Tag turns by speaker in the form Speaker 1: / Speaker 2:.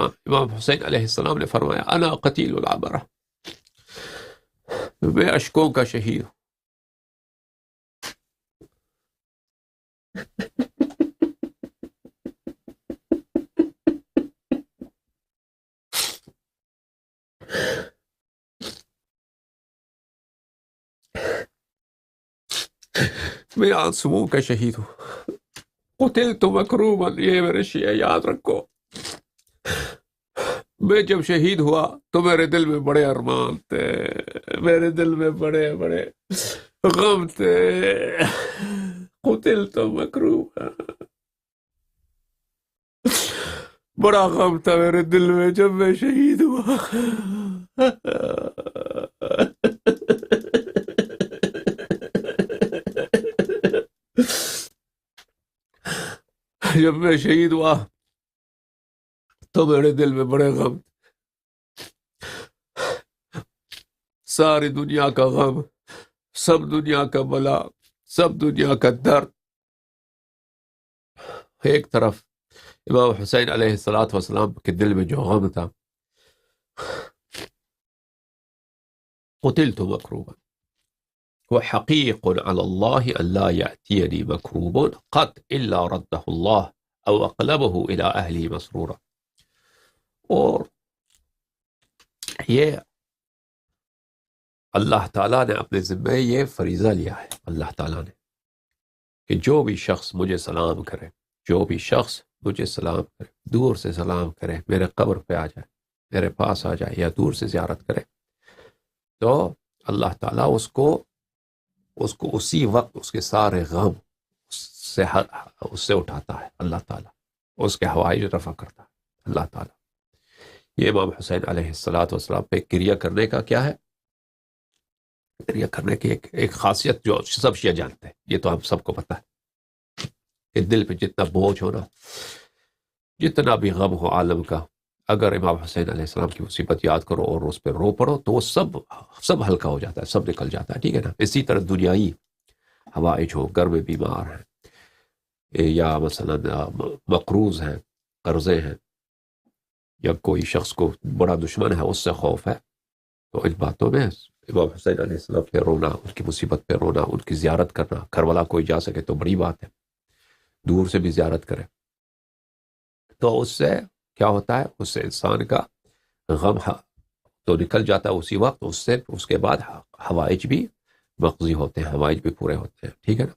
Speaker 1: امام حسین علیہ السلام نے فرمایا انا قتیل العبرہ، میں اشکوں کا شہید ہوں۔ میں آنسوؤں کا شہید ہوں۔ قتلت مکروبا، یہ میرے شیعہ یاد رکھو، میں جب شہید ہوا تو میرے دل میں بڑے ارمان تھے، میرے دل میں بڑے بڑے غم تھے۔ قتلت مکروبا، بڑا غم تھا میرے دل میں جب میں شہید ہوا۔ جب میں شہید ہوا تو میرے دل میں بڑے غم، ساری دنیا کا غم، سب دنیا کا بلا، سب دنیا کا درد ایک طرف، امام حسین علیہ السلام کے دل میں جو غم تھا۔ قتلت مکروبا وحقیق علی اللہ الا یأتینی مکروب قط الا رده اللہ او اقلبه الى اہلی مسرورا۔ اور یہ اللہ تعالیٰ نے اپنے ذمہ یہ فریضہ لیا ہے، اللہ تعالیٰ نے، کہ جو بھی شخص مجھے سلام کرے، جو بھی شخص مجھے سلام کرے، دور سے سلام کرے، میرے قبر پہ آ جائے، میرے پاس آ جائے، یا دور سے زیارت کرے، تو اللہ تعالیٰ اس کو اسی وقت اس کے سارے غم اس سے اٹھاتا ہے، اللہ تعالیٰ اس کے حوائج رفع کرتا ہے اللہ تعالیٰ۔ یہ امام حسین علیہ السلام پہ کریا کرنے کا کیا ہے، کریا کرنے کی ایک خاصیت جو سب شیعہ جانتے ہیں، یہ تو ہم سب کو پتہ ہے کہ دل پہ جتنا بوجھ ہونا، جتنا بھی غم ہو عالم کا، اگر امام حسین علیہ السلام کی مصیبت یاد کرو اور اس پہ رو پڑو تو وہ سب ہلکا ہو جاتا ہے، سب نکل جاتا ہے، ٹھیک ہے نا۔ اسی طرح دنیائی حوائج ہو، گھر میں بیمار ہیں، یا مثلا مقروض ہیں، قرضے ہیں، یا کوئی شخص کو بڑا دشمن ہے، اس سے خوف ہے، تو ان باتوں میں امام حسین علیہ السلام پہ رونا، ان کی مصیبت پہ رونا، ان کی زیارت کرنا، کربلا کوئی جا سکے تو بڑی بات ہے، دور سے بھی زیارت کرے، تو اس سے کیا ہوتا ہے، اس سے انسان کا غم تو نکل جاتا ہے اسی وقت، اس کے بعد حوائج بھی مقضی ہوتے ہیں، حوائج بھی پورے ہوتے ہیں، ٹھیک ہے نا۔